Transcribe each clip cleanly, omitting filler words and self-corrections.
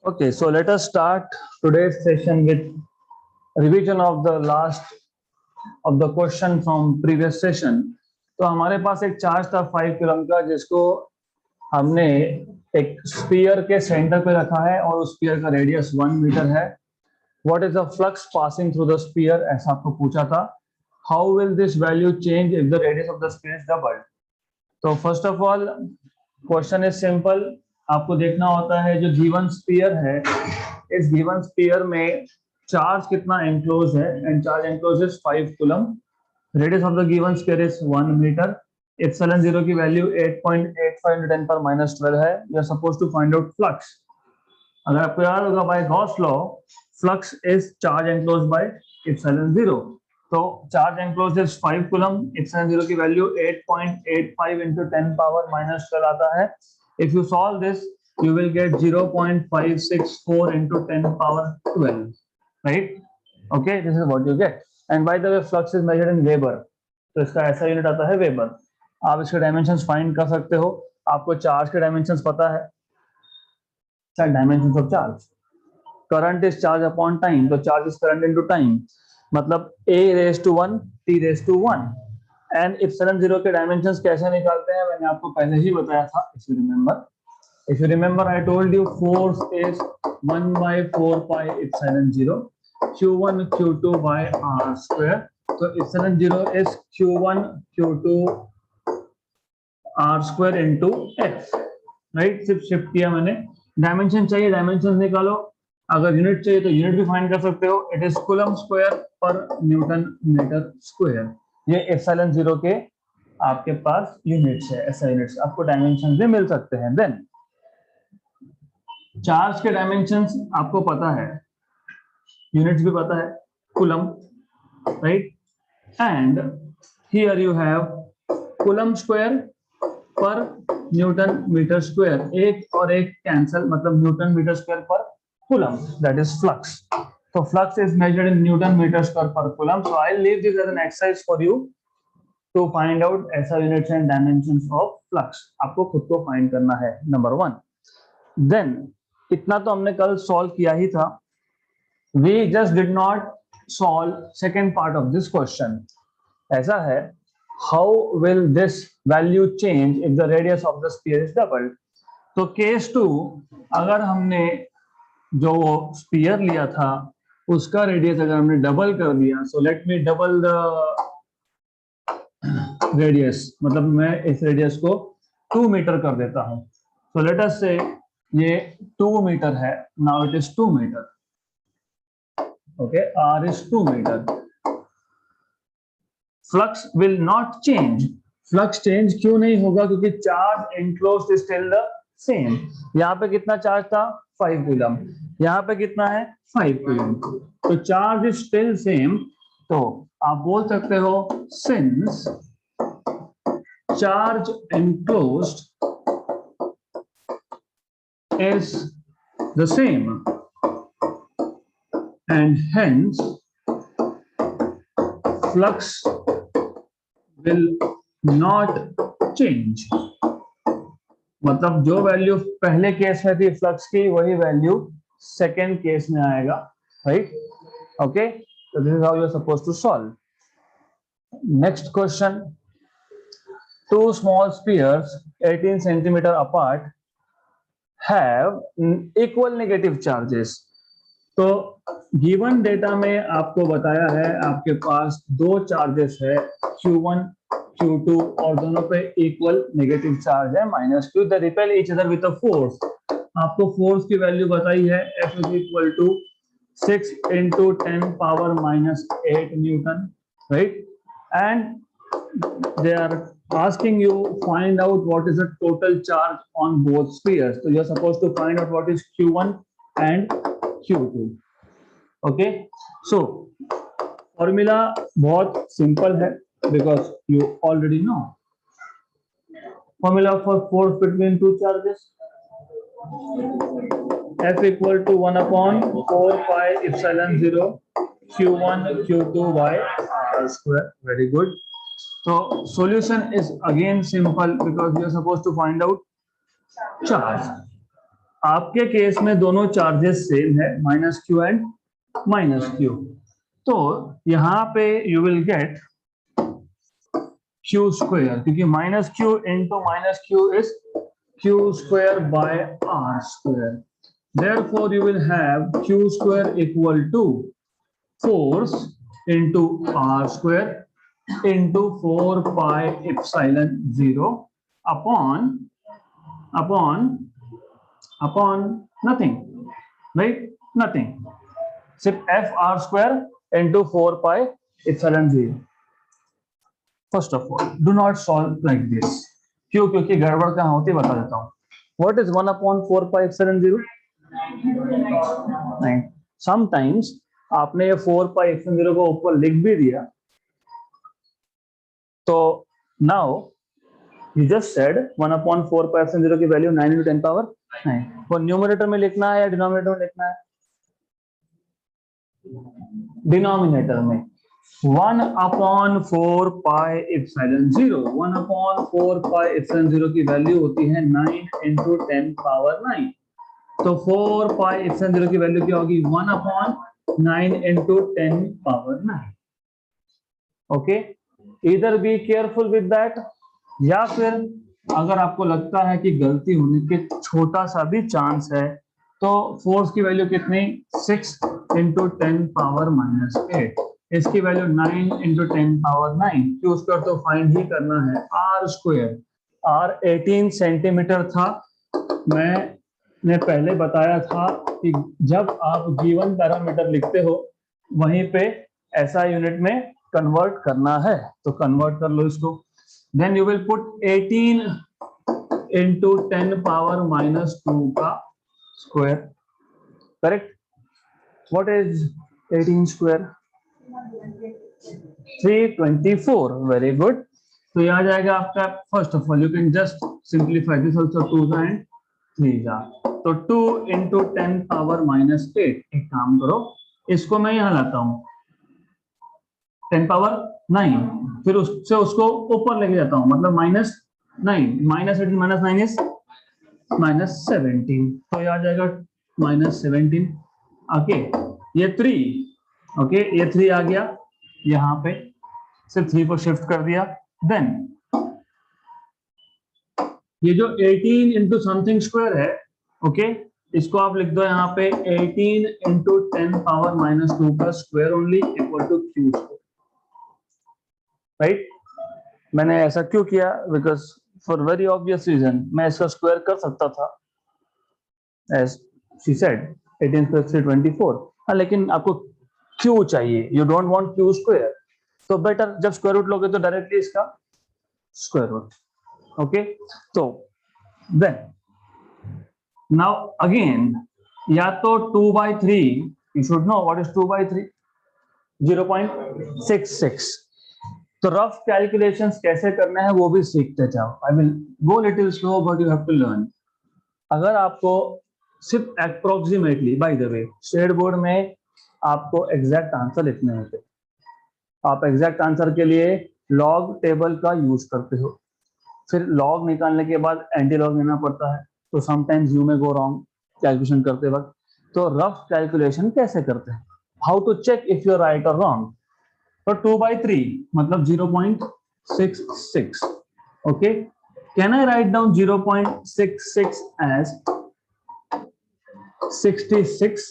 Okay, so let us start today's session with revision of the last of the question from previous session. तो हमारे पास एक charge था 5 coulomb का, जिसको हमने एक स्फीयर के सेंटर पे रखा है और उस स्फीयर का रेडियस 1 मीटर है. What is the flux passing through the sphere? ऐसा आपको पूछा था. How will this value change if the radius of the sphere is doubled? तो first of all question is simple. आपको देखना होता है जो गिवन स्फीयर है, इस गिवन स्फीयर में चार्ज कितना एनक्लोज है, and charge enclose is 5 coulomb. Radius of the given sphere is 1 metre. Epsilon 0 की वैल्यू 8.85 × 10⁻12 है. You are suppose to find out flux. अगर आपको याद होगा by Gauss law, flux is charge enclose by epsilon 0. तो charge enclose is 5 coulomb. Epsilon 0 की value 8.85 × 10⁻12 आता है. If you solve this you will get 0.564 × 10⁻12, right? Okay, this is what you get. And by the way, flux is measured in Weber. तो इसका ऐसा unit आता है weber. आप इसके डायमेंशंस फाइंड कर सकते हो. आपको चार्ज के डायमेंशंस पता है, चार dimensions of charge. Current is charge upon time, तो charge is current into time, मतलब a⁻1 t⁻1. एंड एप्सिलॉन 0 के डायमेंशंस कैसे निकालते हैं मैंने आपको पहले ही बताया था. If you remember, I told you force is 1/4 pi epsilon 0 q1 q2 by r square. So epsilon 0 is q1 q2 r square into x, right? सिर्फ शिफ्ट किया मैंने. डायमेंशन चाहिए, डायमेंशन निकालो. अगर यूनिट चाहिए तो यूनिट भी फाइंड कर सकते हो. इट इज कूलम स्क्वायर पर न्यूटन मीटर स्क्वायर. ये एप्सिलॉन 0 के आपके पास यूनिट्स है. ऐसा यूनिट्स आपको डायमेंशन भी मिल सकते हैं. देन चार्ज के डायमेंशंस आपको पता है, यूनिट्स भी पता है, coulomb, right? And here you have coulomb square पर न्यूटन मीटर स्क्वायर. एक और एक कैंसल, मतलब न्यूटन मीटर स्क्वायर पर coulomb, that is flux. So flux is measured in Newton meter square per coulomb. So I'll leave this as an exercise for you to find out SI units and dimensions of flux. आपको खुद को find करना है, number 1. Then इतना तो हमने कल solve किया ही था. We just did not solve second part of this question. ऐसा है, how will this value change if the radius of the sphere is doubled? तो case 2, अगर हमने जो स्फीयर लिया था उसका रेडियस अगर हमने डबल कर दिया, so let me double the radius, मतलब मैं इस रेडियस को 2 मीटर कर देता हूं. सो लेट अस से ये 2 मीटर है. Now it is 2 metre. Okay, R is 2 metre. Flux will not change. Flux change क्यों नहीं होगा? क्योंकि charge enclosed is still the same. यहाँ पे कितना चार्ज था? 5 कूलम. यहाँ पे कितना है? 5 कूलम. तो चार्ज इज स्टिल सेम. तो आप बोल सकते हो since charge enclosed is the same and hence flux will not change. मतलब जो वैल्यू पहले केस में थी फ्लक्स की, वही वैल्यू सेकेंड केस में आएगा, right? Okay, so this is how you are supposed to solve. Next question. Two small spheres 18 centimeter apart have equal negative charges. तो गिवन डेटा में आपको बताया है आपके पास दो चार्जेस है, Q1 Q2, और दोनों पे इक्वल नेगेटिव चार्ज है, -Q. They repel each other with a force. आपको फोर्स की वैल्यू बताई है, F is equal to 6 × 10⁻⁻8 Newton, right? And they are asking you find out what is the total charge on both spheres. So you are supposed to find out what is Q1 and Q2. Okay, so formula बहुत simple है because you already know. Formula for force between two charges: F equal to 1/4 pi epsilon 0 Q1 Q2 by r square. Very good. So solution is again simple because we are supposed to find out charge. आपके case में दोनों charges same है, minus q and minus q, तो यहां पे you will get q square, क्योंकि minus q into minus q is q square by r square. Therefore, you will have q square equal to force into r square into 4 pi epsilon 0 upon nothing, right? Nothing. सिर्फ f r square into 4 pi epsilon 0. First of all, do not solve like this. क्यों? क्योंकि गड़बड़ कहाँ होती है बता देता हूँ. What is 1 upon 4 pi epsilon 0? नहीं. Sometimes आपने ये 4 pi epsilon 0 को ऊपर लिख भी दिया, तो now you just said 1 upon 4 pi epsilon 0 की वैल्यू 9 into 10 पावर 9. वो न्यूमरेटर में लिखना है या डिनोमिनेटर में लिखना है? डिनोमिनेटर में. 1 upon 4 pi epsilon 0. 1 upon 4 pi epsilon 0 की वैल्यू होती है 9 into 10 पावर 9. तो 4 pi epsilon 0 की वैल्यू क्या होगी? 1 upon 9 into 10 पावर 9. ओके, इधर बी केयरफुल विद दैट. या फिर अगर आपको लगता है कि गलती होने के छोटा सा भी चांस है, तो फोर्स की वैल्यू कितनी? 6 into 10 पावर माइनस 8. इसकी value 9 into 10 power 9. Q square तो फाइंड ही करना है. आर स्क्वायर, आर 18 सेंटीमीटर था. मैंने पहले बताया था कि जब आप गिवन पैरामीटर लिखते हो वहीं पे ऐसा यूनिट में कन्वर्ट करना है, तो कन्वर्ट कर लो इसको. Then you will put 18 into 10 power minus 2 का square. Correct. What is 18 square? 324. Very good. तो ये आ जाएगा आपका. First of all you can just simplify this also. 2 and 3 जा, तो 2 into 10 पावर माइनस 8. एक काम करो, इसको मैं यहां लाता हूं 10 पावर 9, फिर उससे उसको ऊपर लेके जाता हूं, मतलब minus 9. Minus 18 minus 9 is minus 17. तो ये आ जाएगा माइनस 17. ओके, ये 3. ओके, ये 3 आ गया यहाँ पे, सिर्फ 3 को शिफ्ट कर दिया. देन ये जो 18 इंटू समथिंग स्क्वायर है, ओके, इसको आप लिख दो यहाँ पे 18 इंटू 10 पावर माइनस 2 का square only equal to Q square. Right. मैंने ऐसा क्यों किया? Because for very obvious reason, मैं इसका स्क्वायर कर सकता था, एज शी सेड 18 + 3 24. हाँ, लेकिन आपको क्यू चाहिए, you don't want Q square, तो बेटर जब स्क्वायर रूट लोगे तो डायरेक्टली इसका स्क्वायर रूट. ओके, तो देन नाउ अगेन, या तो 2/3, you should know what is 2/3, 0.66. तो रफ कैलकुलेशंस कैसे करना है वो भी सीखते जाओ. I will go little slow but you have to learn. अगर आपको सिर्फ approximately, by the way, state board में आपको एग्जैक्ट आंसर लिखने होते, आप एग्जैक्ट आंसर के लिए लॉग टेबल का यूज करते हो, फिर लॉग निकालने के बाद एंटी लॉग लेना पड़ता है, तो समटाइम्स यू में गो रॉन्ग कैलकुलेशन करते वक्त. तो रफ कैलकुलेशन कैसे करते हैं, how to check if you are right और रॉन्ग. तो 2/3 मतलब 0.66. Okay, can I write down 0.66 as 66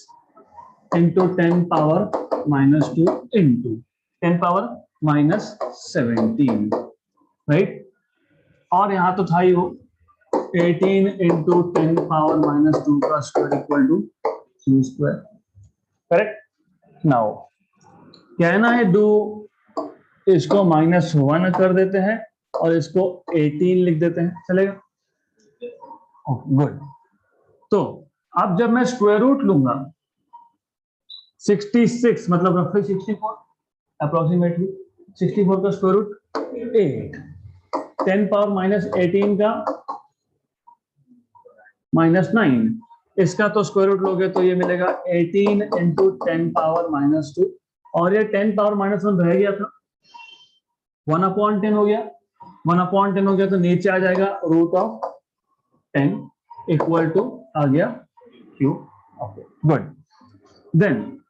into 10 power minus 2 into 10 power minus 17. Right. और यहां तो था ही वो 18 into 10 पावर माइनस 2 का square equal to Q square. Correct. Now can I do, इसको -1 कर देते हैं और इसको 18 लिख देते हैं, चलेगा? गुड. तो अब जब मैं स्क्वायर रूट लूंगा 66 मतलब रफली 64, अप्रोक्सीमेटली 64 का स्क्वायर रूट 8. 10 पावर माइनस 18 का -9, इसका तो स्क्वायर रूट लोगे तो ये मिलेगा 18 into 10 पावर माइनस 2. और ये 10 पावर माइनस 1 रह गया था, 1/10 हो गया. 1/10 हो गया तो नीचे आ जाएगा √10 इक्वल टू आ गया Q. Okay, good. Then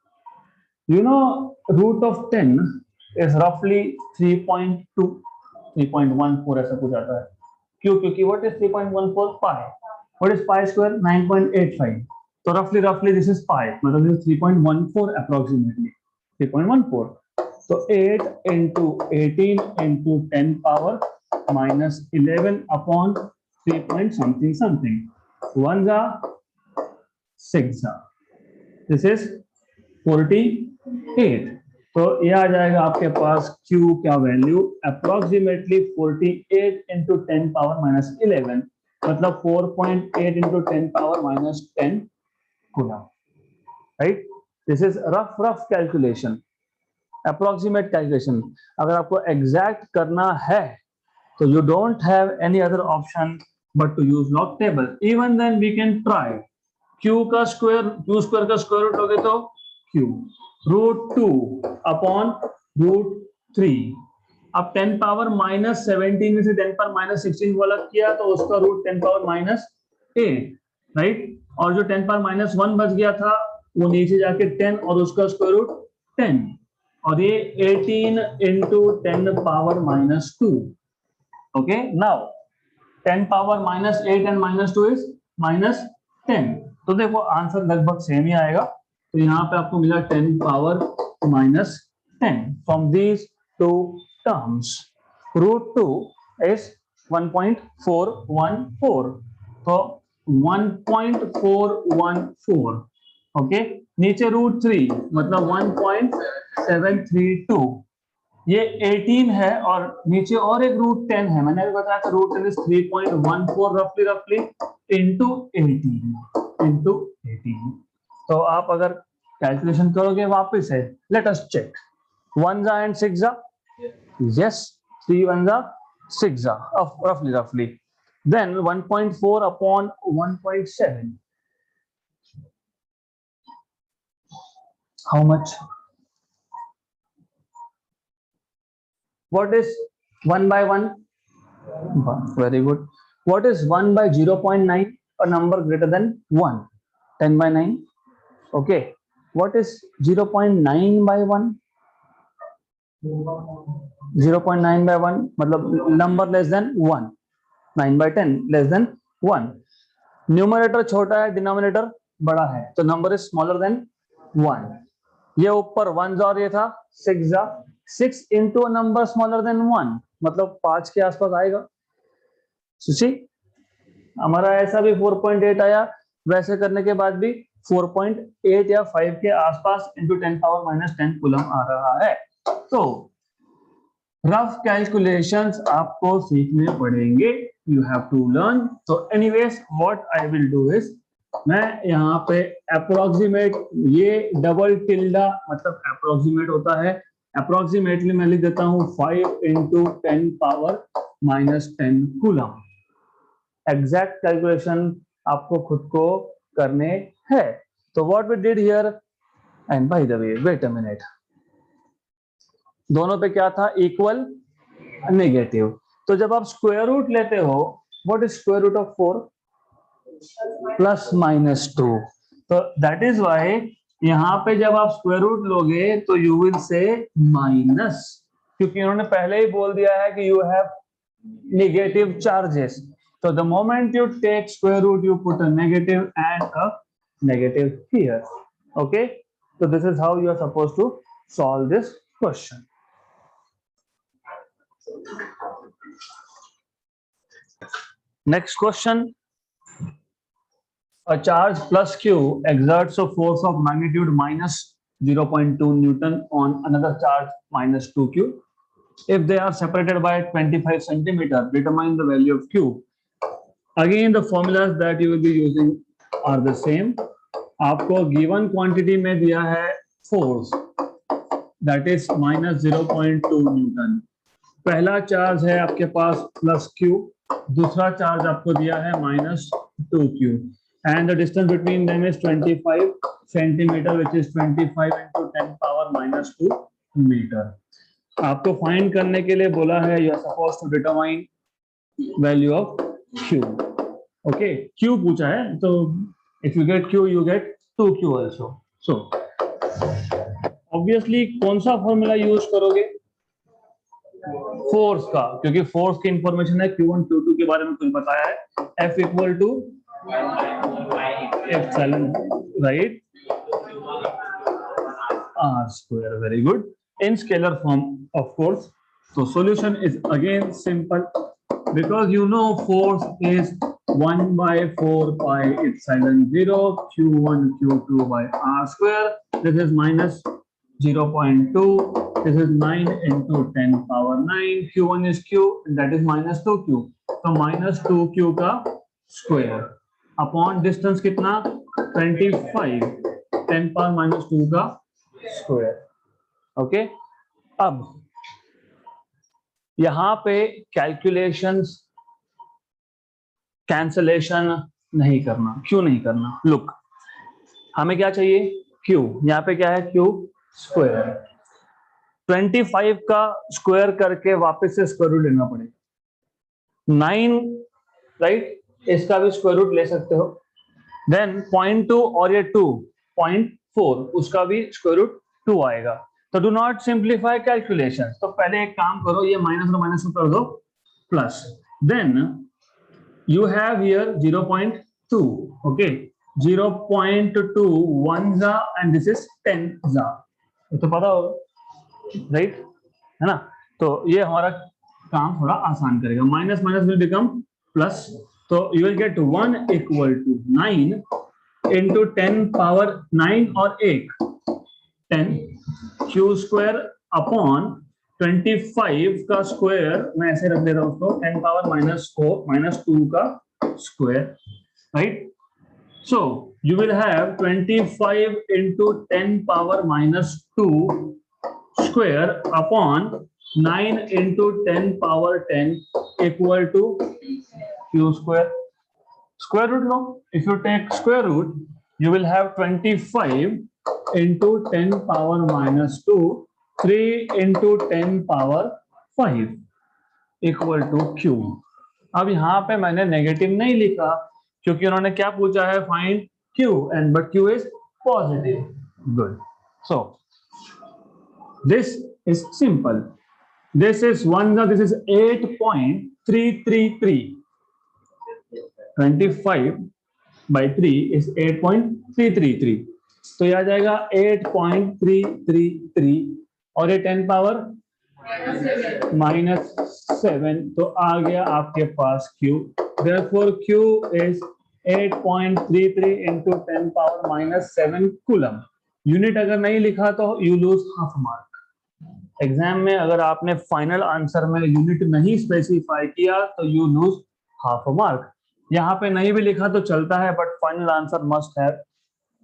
you know root of 10 is roughly 3.2, 3.14 ऐसा कुछ आता है. क्यों? क्योंकि what is 3.14 pi? What is pi square? 9.85. So roughly this is pi. मतलब this is 3.14 approximately. 3.14. So 8 into 18 into 10 power minus 11 upon 3 point something something. 1 are 6 are. This is 48. तो ये आ जाएगा आपके पास Q क्या value approximately 48 into 10 power minus 11 मतलब 4.8 into 10 power minus 10 coulomb. Right, this is rough calculation, approximate calculation. अगर आपको एग्जैक्ट करना है तो you don't have any other option but to use log table. Even then we can try Q का square, Q square का square root लोगे तो Q root 2 upon root 3. अब 10 पावर माइनस 17 में से 10 पावर माइनस 16 को अलग किया तो उसका रूट 10 पावर माइनस 8. राइट, और जो 10 पावर माइनस 1 बच गया था वो नीचे जाके 10 और उसका स्क्वायर रूट 10. और ये 18 into 10 power minus 2. Okay, now 10 power minus 8 and minus 2 is minus 10. तो देखो आंसर लगभग सेम ही आएगा. तो यहाँ पे आपको मिला 10 power minus 10 from these two terms. Root 2 is 1.414. तो 1.414. ओके, नीचे रूट 3 मतलब 1.732. ये 18 है और नीचे और एक रूट 10 है. मैंने अभी बताया था रूट 10 इज 3.14 रफली इंटू 18. तो आप अगर कैलकुलेशन करोगे वापस है, let us check. 1 and 6 yes, 3 1 6 रफली. Then 1.4 upon 1.7 how much? What is 1 by 1? 1. Very good. What is 1 by 0.9? A number greater than 1. 10 by 9. Okay. What is 0.9 by 1? 0.9 by 1 मतलब number less than 1. 9 by 10 less than 1. Numerator छोटा है, denominator बड़ा है, तो number is smaller than 1. ये ऊपर 1 और ये था 6 6 into a number smaller than 1 मतलब 5 के आसपास आएगा. सुशी, हमारा ऐसा भी 4.8 आया, वैसे करने के बाद भी 4.8 या 5 के आसपास इंटू 10 पावर माइनस 10 कूलम आ रहा है. तो रफ कैलकुलेशंस आपको सीखने पड़ेंगे, यू हैव टू लर्न. तो anyways what I will do is, मैं यहाँ पे अप्रोक्सीमेट, ये डबल टिल्डा मतलब अप्रोक्सीमेट होता है, अप्रोक्सीमेटली मैं लिख देता हूँ 5 into 10 power minus 10 coulomb. Exact calculation आपको खुद को करने हैं. तो what we did here, and by the way wait a minute, दोनों पे क्या था? Equal negative. तो जब आप स्क्वायर रूट लेते हो, what is square root of 4? Plus minus 2. तो दैट इज व्हाई यहाँ पे जब आप स्क्वायर रूट लोगे तो यू विल से माइनस, क्योंकि उन्होंने पहले ही बोल दिया है कि you have negative charges. So the moment you take square root, you put a negative and a negative here. Okay, so this is how you are supposed to solve this question. Next question. A charge plus Q exerts a force of magnitude minus 0.2 Newton on another charge minus 2Q. If they are separated by 25 centimeter, determine the value of Q. Again, the formulas that you will be using are the same. आपको given quantity में दिया है force, that is minus 0.2 Newton. पहला charge है आपके पास plus Q, दूसरा charge आपको दिया है minus 2Q, and the distance between them is 25 centimeter, which is 25 into 10 power minus 2 meter. आपको फाइंड करने के लिए बोला है, you are supposed to determine value of Q. Okay, Q पूछा है तो If you get Q, you get 2Q also. So obviously कौन सा फॉर्मूला यूज करोगे? फोर्स का, क्योंकि फोर्स की इंफॉर्मेशन है, Q1 Q2 के बारे में कुछ बताया है, F equal to epsilon, right, R square. Very good. In scalar form, of course. So solution is again simple, because you know force is 1 by 4 pi epsilon 0 Q1 Q2 by R square. This is minus 0.2. This is 9 into 10 power 9. Q1 is Q, and that is minus 2Q. So minus 2Q का square upon distance कितना? 25. 10 power minus 2 का square. Okay, अब यहां पे calculations, cancellation नहीं करना. क्यों नहीं करना? लुक, हमें क्या चाहिए? Q. यहाँ पे क्या है? Q square. 25 का स्क्वायर करके वापस से स्क्वायर रूट लेना पड़ेगा. 9, राइट, इसका भी स्क्वायर रूट ले सकते हो. देन 0.2 और ये 2, 0.4, उसका भी स्क्वायर रूट 2 आएगा. तो डू नॉट सिंप्लीफाई कैलकुलेशन. तो पहले एक काम करो, ये माइनस और माइनस कर दो plus. Then you have here 0.2. Okay, 0.2 1 जा एंड दिस इज 10 जा. तो पता होगा, राइट, है ना? तो ये हमारा काम थोड़ा आसान करेगा. Minus minus will become plus. तो you will get 1 equal to 9 into 10 power 9 और 1 10 Q स्क्वायर अपॉन 25 का स्क्वायर, मैं ऐसे रख देता हूं उसको, 10 पावर माइनस 4 माइनस 2 का square, right. So you will have 25 into 10 power minus 2 square upon 9 into 10 power 10 equal to Q square. Square root, no? If you take square root, you will have 25 into 10 power minus 2, 3 into 10 power 5 equal to Q. अब यहाँ पे मैंने negative नहीं लिखा, क्योंकि उन्होंने क्या पूछा है? Find Q, and but Q is positive. Good. So this is simple. This is 1. This is 8.333. 25 by 3 is 8.333. तो यह आ जाएगा 8.333 और ये 10 पावर -7. तो आ गया आपके पास Q. Therefore Q is 8.33 into 10 power -7 coulomb. Unit अगर नहीं लिखा तो you lose half mark. Exam में अगर आपने फाइनल आंसर में यूनिट नहीं स्पेसिफाई किया तो यू लूज हाफ मार्क. यहाँ पे नहीं भी लिखा तो चलता है, but final answer must have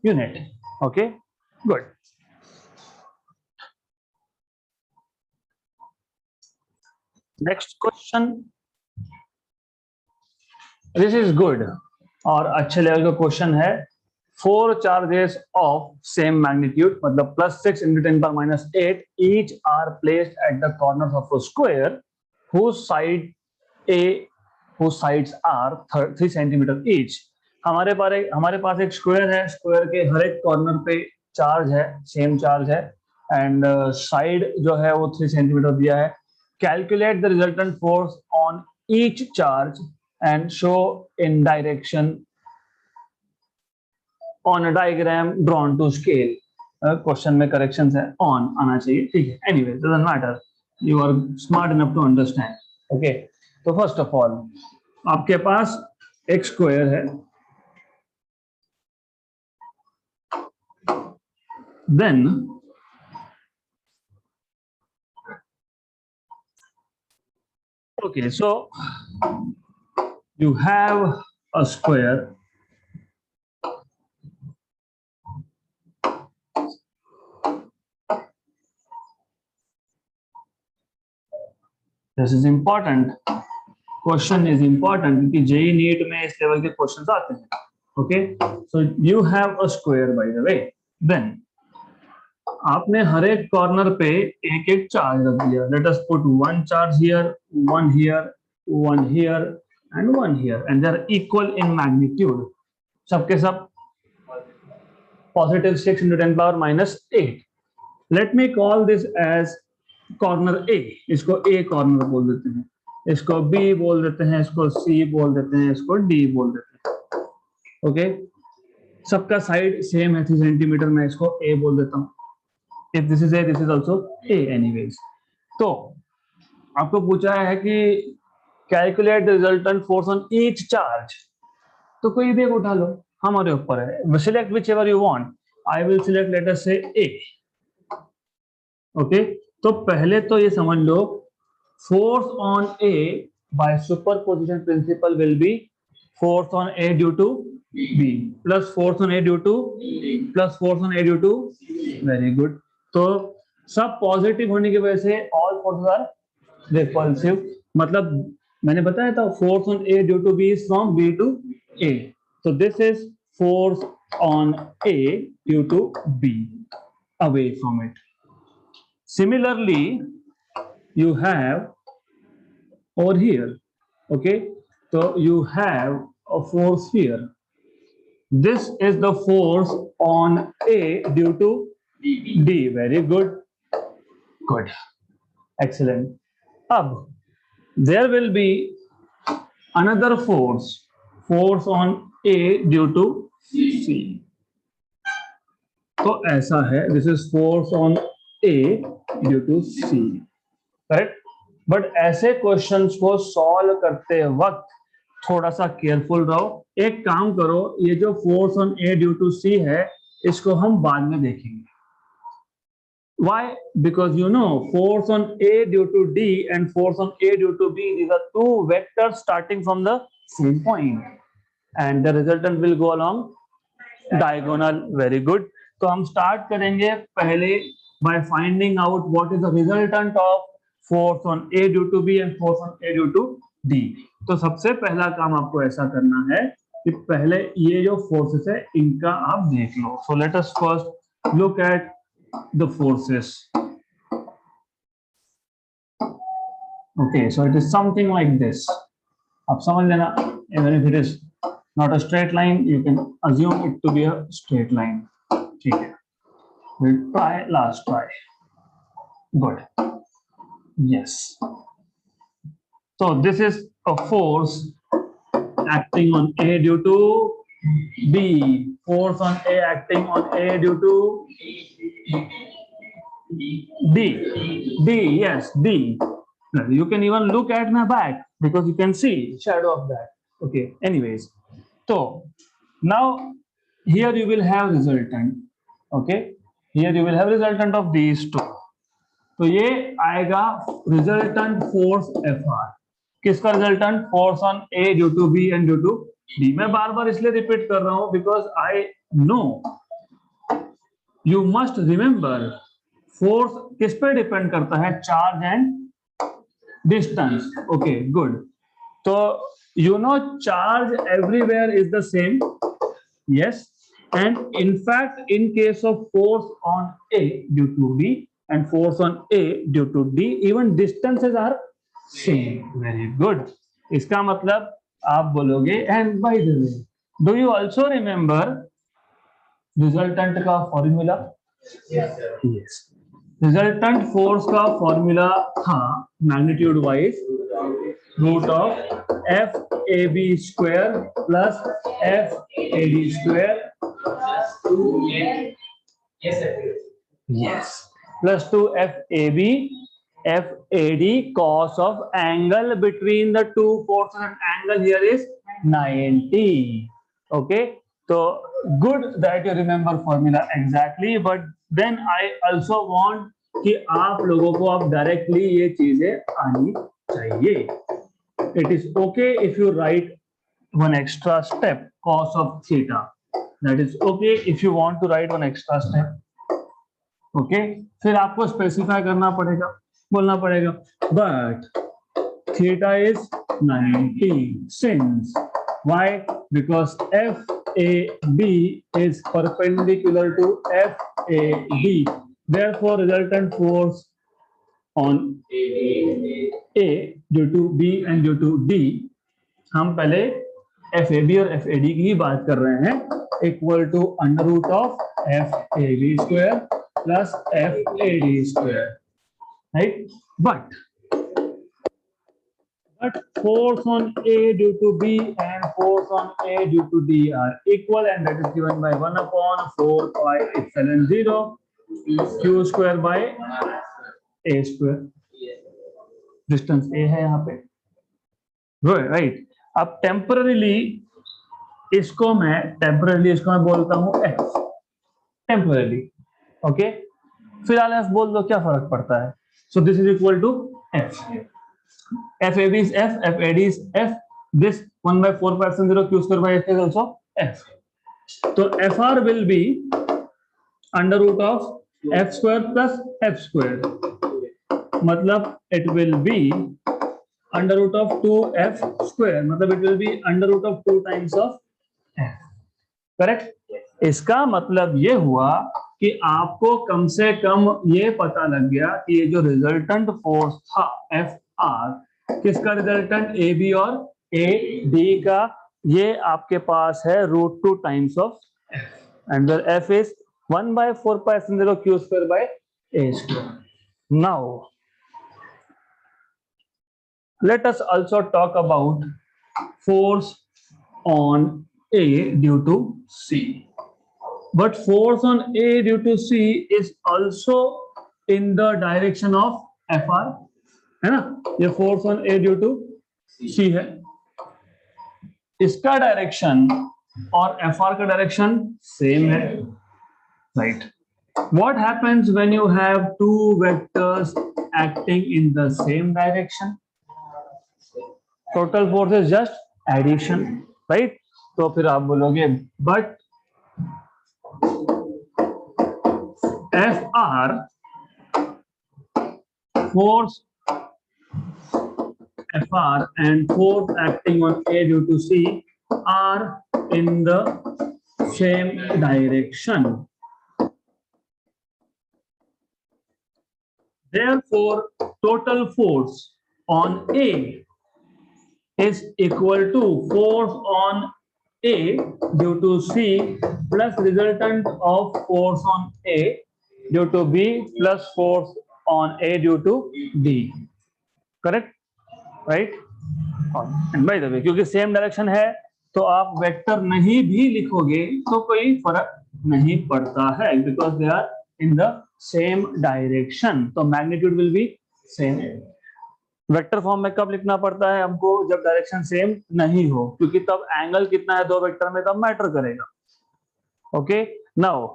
unit. Okay, good. Next question. This is good और अच्छे लेवल का क्वेश्चन है. 4 चार्जेस ऑफ सेम मैग्नीट्यूड, मतलब +6 into 10 power -8, each are placed at the corners of a square whose sides are 3 centimeter each. हमारे पास एक square है. Square के हर एक कॉर्नर पे चार्ज है, सेम चार्ज है, एंड साइड जो है वो 3 सेंटीमीटर दिया है. Calculate the resultant force on each charge and show in direction on a diagram drawn to scale. Question में करेक्शन है, ऑन आना चाहिए, ठीक है. Anyway, doesn't matter, you are smart enough to understand. Okay, तो first of all आपके पास एक स्क्वायर है. Then okay, so you have a square. This is important. Question is important क्योंकि जेई नीट में इस लेवल के क्वेश्चंस आते हैं. Okay, so you have a square by the way. देन आपने हर एक कॉर्नर पे एक एक चार्ज रख दिया. Let us put 1 charge here, 1 here, 1 here and 1 here, and they are equal in magnitude. सबके सब positive 6 into 10 power minus 8. Let me call this as corner A. इसको A corner बोल देते हैं, इसको B बोल देते हैं, इसको C बोल देते हैं, इसको D बोल देते हैं. ओके, सबका साइड सेम है 3 सेंटीमीटर, मैं इसको A बोल देता हूँ. If this is A, this is also A anyways. तो आपको पूछा है कि calculate the resultant force on each charge. तो कोई भी एक उठा लो, हमारे ऊपर है. Select whichever you want. I will select let us say A. Okay, तो पहले तो ये समझ लो, force on A by superposition principle will be force on A due to B plus force on A due to plus force on A due to. Very good. तो सब positive होने की वजह से ऑल फोर्सेस आर रिपल्सिव. मतलब मैंने बताया था force on A due to B is from B to A. तो this is force on A due to B away from it. Similarly, you have over here, okay, so you have a force here. This is the force on A due to D. Very good. Good. Excellent. Ab, there will be another force on A due to C. तो ऐसा है, this is force on A due to C. Correct. But ऐसे questions को solve करते वक्त थोड़ा सा careful रहो. एक काम करो, ये जो force on A due to C है, इसको हम बाद में देखेंगे. Why? Because you know force on A due to D and force on A due to B, these are two vectors starting from the same point and the resultant will go along diagonal. Very good. तो हम start करेंगे पहले by finding out what is the resultant of force on A due to B and force on A due to D. तो सबसे पहला काम आपको ऐसा करना है कि पहले ये जो फोर्सेस है इनका आप देख लो. So let us first look at the forces. Okay, so it is something like this. आप समझ लेना, even if it is not a straight line, you can assume it to be a straight line. ठीक है. We'll try last try. Good. Yes. So this is a force acting on A due to B. Force on A acting on A due to D. D. Yes, D. Now, you can even look at my back because you can see shadow of that. Okay. Anyways, so now here you will have resultant. Okay. Here you will have resultant of these two. तो ये आएगा resultant force Fr. किसका resultant? Force on A due to B and due to D. मैं बार बार इसलिए repeat कर रहा हूं because I know you must remember force किस पे डिपेंड करता है? Charge and distance. Okay, good. तो you know charge everywhere is the same. Yes. And in fact, in case of force on A due to B and force on A due to D, even distances are same. Very good. इसका मतलब आप बोलोगे, and by the way, do you also remember resultant का formula? Yes, sir. Yes. Resultant force का formula था magnitude wise root of FAB square plus FAD square. Yes, plus 2 FAB FAD cos of angle between the two forces, and angle here is 90. Okay, so good that you remember formula exactly, but then I also want कि आप लोगों को अब directly ये चीजें आनी चाहिए. It is okay if you write one extra step, cos of theta. That is okay if you want to write one extra step. Okay, फिर आपको स्पेसिफाई करना पड़ेगा, बोलना पड़ेगा but theta is 90 since. Why? Because FAB is perpendicular to FAD. Therefore, resultant force on A due to B and due to D, हम पहले FAB और FAD की ही बात कर रहे हैं, equal to under root of F A B square plus F A D square, right? But force on A due to B and force on A due to D are equal, and that is given by 1 upon 4 pi epsilon 0 q square by A square. Distance A है यहाँ पे, right? अब temporarily इसको मैं बोलता हूँ F, temporarily, okay? फिलहाल F बोल दो, क्या फर्क पड़ता है? So this is equal to F. FAB is F, FAD is F. This 1 by 4 pi epsilon 0 q square by F is also F. So FR will be under root of F square plus F square. मतलब it will be under root of 2F square. मतलब it will be under root of 2 times of F. Correct? इसका मतलब ये हुआ कि आपको कम से कम ये पता लग गया कि ये जो रिजल्टेंट फोर्स था FR, किसका रिजल्टेंट ए बी और ए डी का, ये आपके पास है √2 times of F, and where F is 1 by 4 pi epsilon 0 q square by A square. Now let us also talk about force on A due to C. But force on A due to C is also in the direction of FR, है ना? ये force on A due to C है, इसका direction और F R का direction same है, right? What happens when you have two vectors acting in the same direction? Total force is just addition, right? तो फिर आप बोलोगे but F R force FR and force acting on A due to C are in the same direction. Therefore, total force on A is equal to force on A due to C plus resultant of force on A due to B plus force on A due to D. Correct? Right? And by the वे, क्योंकि same direction है तो आप vector नहीं भी लिखोगे तो कोई फर्क नहीं पड़ता है, because they are in the same direction, तो magnitude will be same. Vector form में कब लिखना पड़ता है हमको? जब डायरेक्शन सेम नहीं हो, क्योंकि तब एंगल कितना है दो वेक्टर में तब मैटर करेगा. Okay, now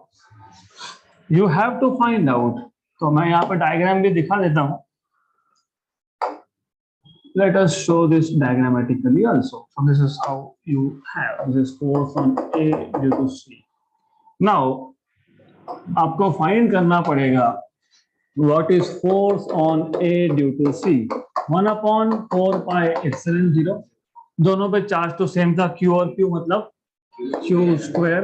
you have to find out. तो मैं यहाँ पर डायग्राम भी दिखा देता हूँ. Let us show this diagrammatically also. So this is how you have this force on A due to C. Now आपको फाइंड करना पड़ेगा what is force on A due to C. 1 upon 4 pi epsilon 0. दोनों पे charge तो same था, Q और Q, मतलब Q square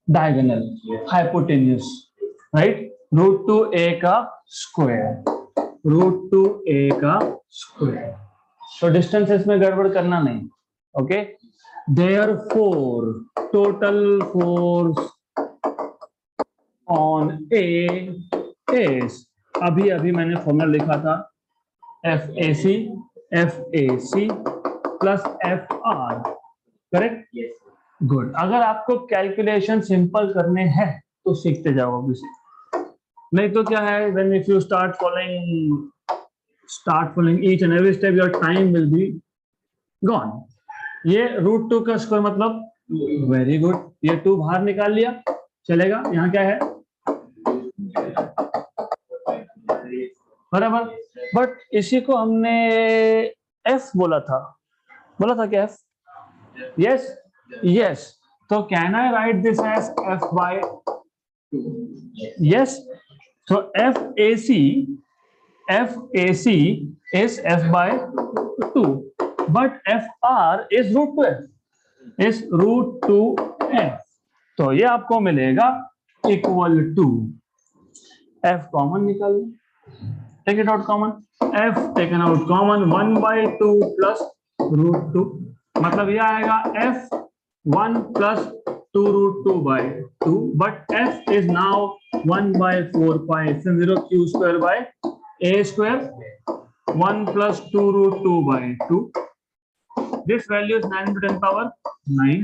diagonal hypotenuse, right? √2a का स्क्वायर, √2a का स्क्वायर. तो डिस्टेंस इसमें गड़बड़ करना नहीं, okay? Therefore total force on A is, अभी मैंने फॉर्मूला लिखा था, FAC plus FR, correct? Good. अगर आपको कैलकुलेशन सिंपल करने हैं तो सीखते जाओ ऑब्वियसली, नहीं तो क्या है, when if you start following each and every step your time will be gone. ये √2 का स्क्वायर मतलब वेरी गुड, ये 2 बाहर निकाल लिया, चलेगा. यहाँ क्या है बराबर, बट इसी को हमने F बोला था क्या F? Yes, yes, so can I write this as F by 2? Yes, so FAC is F by 2, but FR is √2F, is √2F. तो ये आपको मिलेगा इक्वल टू, F कॉमन निकाल, take it out common, f taken out common 1/2 plus √2, मतलब ये आएगा f 1 plus 2 √2/2, but f is now 1/4 pi epsilon 0 q square by a square 1 plus 2 √2/2. This value is 9 into 10 power 9.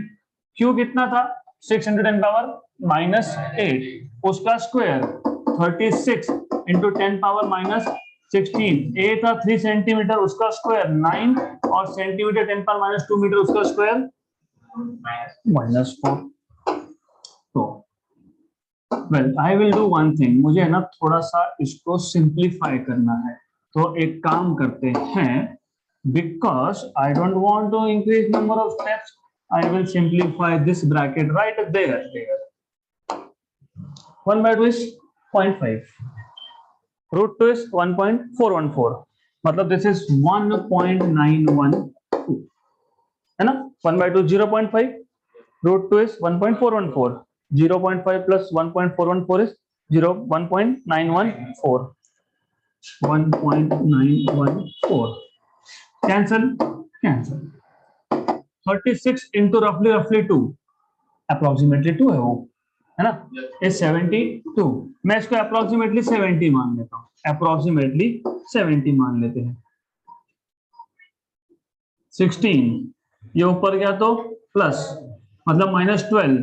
Q कितना था? 6 into 10 power -8, उसका square 36 into 10 power -16. A था 3 centimetre, उसका square 9, और centimetre 10 power -2 metre, उसका square -4. तो well I will do one thing, मुझे ना थोड़ा सा इसको सिंप्लीफाई करना है, तो एक काम करते हैं, because I don't want to increase number of steps, I will simplify this bracket right there. 1/2 is 0.5, √2 is 1.414, मतलब this is 1.912, है ना? 1/2 0.5, √2 is 1.414, 0.5 plus 1.414 is 1.914, 1.914. Cancel, 36 into roughly 2, approximately 2 है वो, है ना? इज 72. मैं इसको अप्रोक्सीमेटली 70 मान लेता हूँ, अप्रोक्सीमेटली 70 मान लेते हैं. 16 ये ऊपर गया तो प्लस, मतलब -12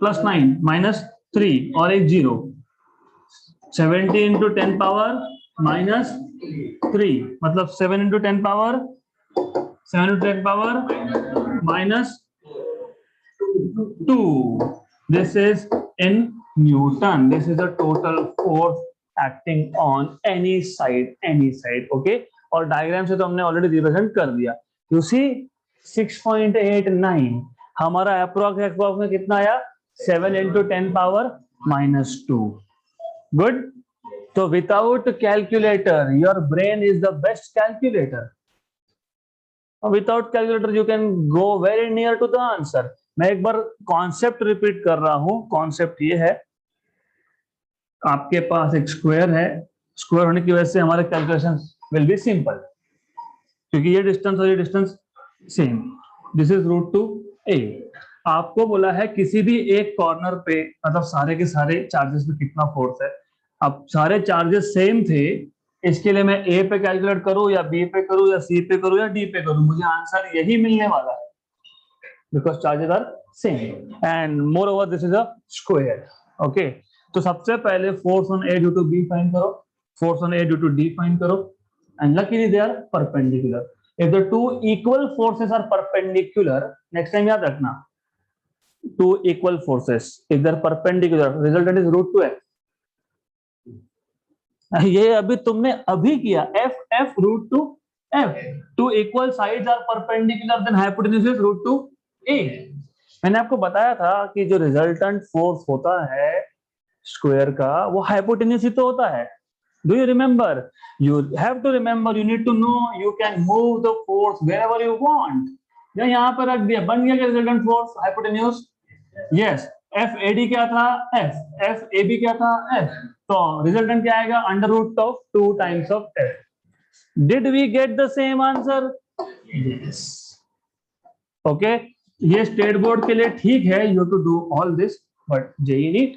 प्लस 9 -3 और एक 0. 70 into 10 पावर -3, मतलब 7 into 10 power -2. This is in Newton. This is the total force acting on any side. Okay? और डायग्राम से तो हमने ऑलरेडी रिप्रेजेंट कर दिया. You see 6.89 हमारा अप्रोक्स में कितना आया? 7 into 10 power -2. Good. So without calculator, your brain is the best calculator. Without calculator, you can go very near to the answer. मैं एक बार कॉन्सेप्ट रिपीट कर रहा हूं. कॉन्सेप्ट ये है, आपके पास एक स्क्वायर है, स्क्वायर होने की वजह से हमारे कैलकुलेशन विल बी सिंपल, क्योंकि ये डिस्टेंस और ये distance same. This is √2a. आपको बोला है किसी भी एक कॉर्नर पे, मतलब सारे के सारे चार्जेस में कितना फोर्स है. अब सारे चार्जेस सेम थे, इसके लिए मैं ए पे कैलकुलेट करूं या बी पे करूं या सी पे करूं या डी पे करूं, मुझे आंसर यही मिलने वाला है, because charges are same and moreover this is a square. Okay, तो सबसे पहले force on A due to B find करो, force on A due to D find करो, and luckily they are perpendicular. If the two equal forces are perpendicular, next time याद रखना, two equal forces if they are perpendicular, resultant is √2f. ये अभी तुमने अभी किया, f √2f. Two equal sides are perpendicular, then hypotenuse is √2a. मैंने आपको बताया था कि जो रिजल्टेंट फोर्स होता है स्क्वायर का, वो हाइपोटेन्यूज ही तो होता है. Do you remember? You have to remember, you need to know you can move the force wherever you want. यहाँ पर रख दिया, बन गया resultant force hypotenuse. Yes, FAD क्या था? f. FAB क्या था? f. तो रिजल्टेंट क्या आएगा? √2 times of f. Did we get the same answer? Yes. Okay. ये स्टेट बोर्ड के लिए ठीक है, you have to do all this, but JEE NEET,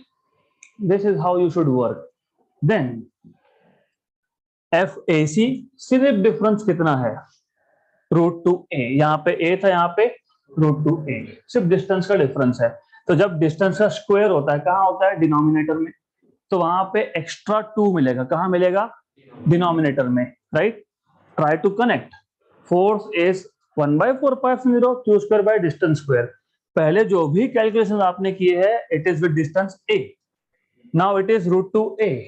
this is how you should work. Then FAC, सिर्फ difference कितना है? √2a. यहाँ पे a था, यहाँ पे √2a, सिर्फ डिस्टेंस का डिफरेंस है. तो जब डिस्टेंस का स्क्वायर होता है, कहाँ होता है? डिनोमिनेटर में. तो वहां पे एक्स्ट्रा 2 मिलेगा. कहाँ मिलेगा? डिनोमिनेटर में, right? Try to connect. Force is 1/4 pi epsilon 0 q square by distance square. पहले जो भी कैलकुलेशन आपने किए हैं, it is with distance a. Now it is √2a,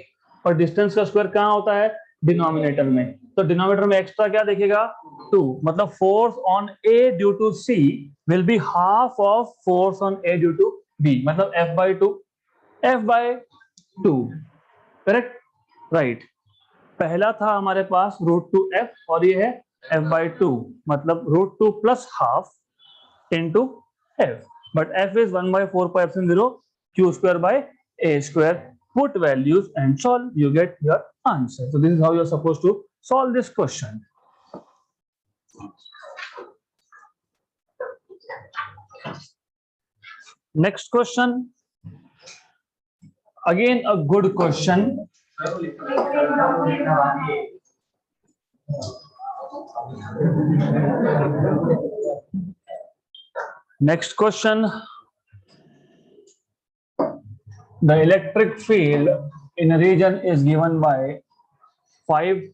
और डिस्टेंस का स्क्वायर कहाँ होता है? डिनोमिनेटर में. तो डिनोमिनेटर में एक्स्ट्रा क्या देखेगा? 2. मतलब force on a due to c will be half of force on a due to b, मतलब f/2. करेक्ट? राइट. पहला था हमारे पास √2f और ये है f/2, मतलब √2 plus half into f, but f is 1/4 pi epsilon 0 q square by a square. Put values and solve, you get your answer. So this is how you are supposed to solve this question. Next question. Again, a good question. Next question. The electric field in a region is given by 5K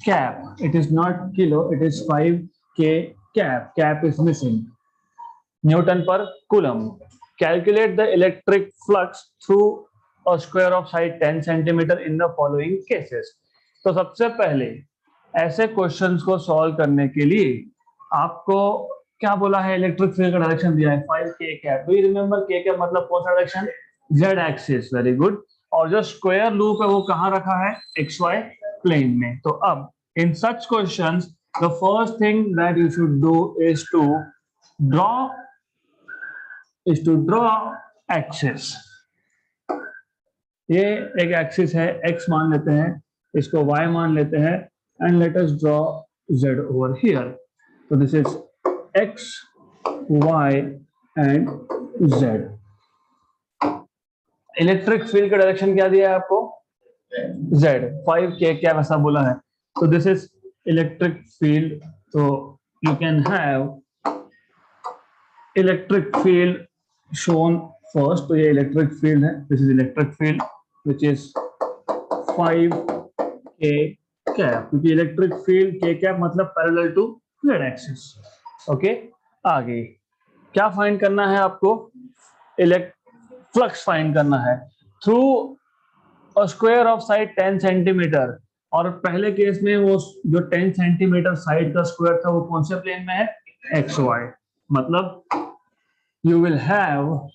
cap. It is not kilo, it is 5K cap. Cap is missing. Newton per coulomb. Calculate the electric flux through a square of side 10 centimeter in the following cases. तो सबसे पहले ऐसे questions को solve करने के लिए आपको क्या बोला है, इलेक्ट्रिक फील्ड का डायरेक्शन दिया है 5K cap. Do you remember K cap मतलब कौन सा direction? Z axis. Very good. और जो स्क्वायर लूप है वो कहाँ रखा है? XY प्लेन में. तो अब in such questions the first thing that you should do is to draw axis. ये एक एक्सिस है, x मान लेते हैं, इसको y मान लेते हैं, and let us draw z over here. तो this is x, y and z. Electric field का डायरेक्शन क्या दिया है आपको? z. 5K क्या वैसा बोला है. तो दिस इज इलेक्ट्रिक फील्ड. तो you can have electric field shown first. तो ये इलेक्ट्रिक फील्ड है. This is electric field which is 5K cap. क्योंकि इलेक्ट्रिक फील्ड K cap मतलब parallel to z axis. Okay, आगे क्या फाइंड करना है आपको? फ्लक्स फाइंड करना है through a square of side 10 centimetre. और पहले केस में वो जो 10 सेंटीमीटर साइड का स्क्वायर था वो कौन से प्लेन में है? XY. मतलब you will have,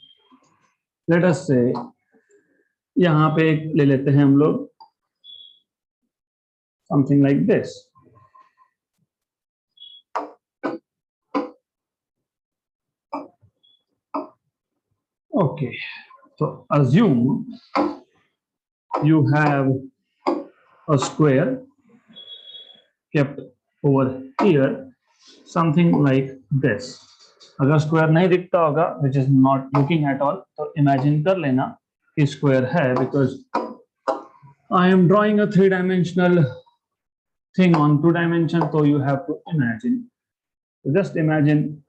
late us से, यहां पे एक ले लेते हैं हम लोग, समथिंग लाइक दिस. ओके, तो assume you have a square kept over here, something like this. अगर स्क्वायर नहीं दिखता होगा, which is not looking at all, तो इमेजिन कर लेना कि स्क्वायर है, because I am drawing a 3-dimensional thing on 2 dimension, so you have to imagine. Just imagine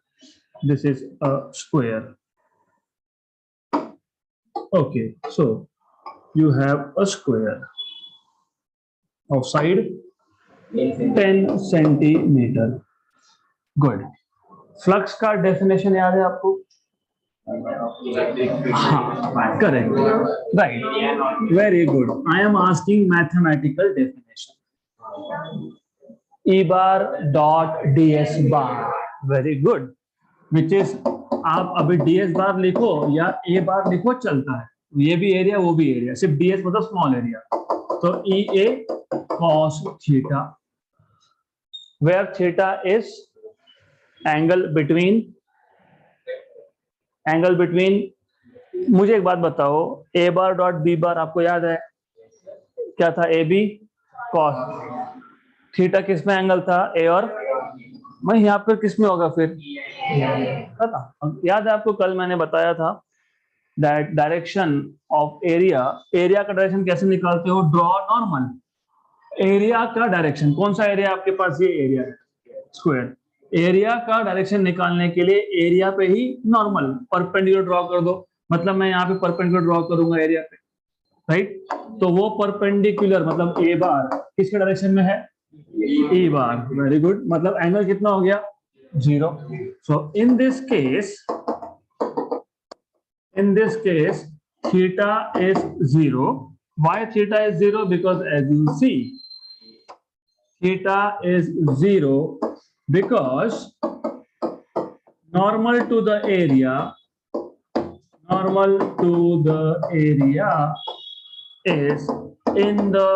this is a square. Okay, so you have a square of side 10 centimeter. Good. Flux का definition याद है आपको? हाँ, correct, right, very good. I am asking mathematical definition. E bar dot ds bar. Very good. Which is, आप अभी ds बार लिखो या a बार लिखो चलता है. ये भी एरिया वो भी एरिया, सिर्फ ds मतलब स्मॉल एरिया. तो EA cos theta, where theta is angle between. मुझे एक बात बताओ, a बार डॉट b बार आपको याद है क्या था? AB cos थीटा किस में एंगल था? A और मैं यहाँ पर किस में होगा फिर? याद है आपको, कल मैंने बताया था दैट डायरेक्शन ऑफ एरिया का डायरेक्शन कैसे निकालते हो? Draw normal. एरिया का डायरेक्शन, कौन सा एरिया आपके पास? ये एरिया है, स्क्वायर. एरिया का डायरेक्शन निकालने के लिए एरिया पे ही नॉर्मल परपेंडिकुलर ड्रॉ कर दो. मतलब मैं यहाँ पे परपेंडिकुलर ड्रॉ करूंगा एरिया पे, राइट? तो वो परपेंडिकुलर मतलब ए बार किसके डायरेक्शन में है? E bar. Very good. मतलब एंगल कितना हो गया? 0. So in this case theta is 0. Why theta is 0? Because as you see, theta is 0 because normal to the area is in the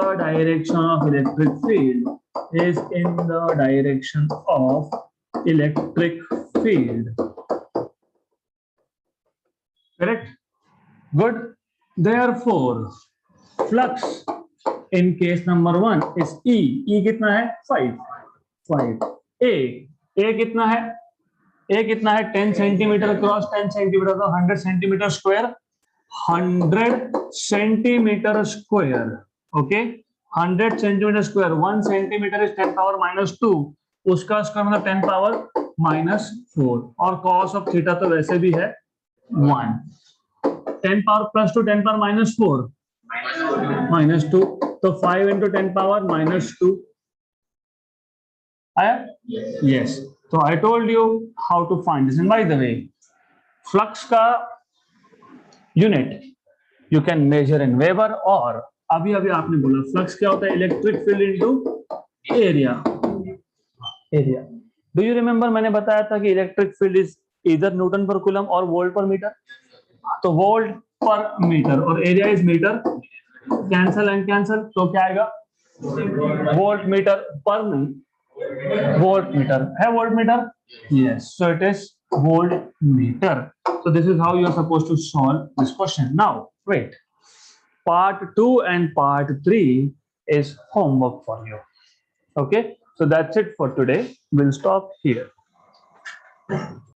direction of electric field, correct? Good. Therefore flux in case number 1 is E कितना है 5 A कितना है 10 centimetre cross 10 centimetre तो 100 centimetre square 100 centimetre square okay 100 centimetre square 1 centimetre is 10 power -2 उसका square मतलब 10 power -4 और cos of theta तो वैसे भी है 1 10 पावर +2 10 पावर -4 -2 तो 5 into 10 पावर -2 आया yes so I told you how to find this and by the way flux का unit you can measure in Weber और अभी आपने बोला फ्लक्स क्या होता है electric field into area do you remember मैंने बताया था कि इलेक्ट्रिक फील्ड इज इधर न्यूटन पर कूलम और वोल्ट पर मीटर तो वोल्ट पर मीटर और area is metre cancel and cancel तो क्या आएगा वोल्ट मीटर पर वोल्ट मीटर है volt metre yes so it is voltmeter so this is how you are supposed to solve this question now wait part 2 and part 3 is homework for you okay so that's it for today we'll stop here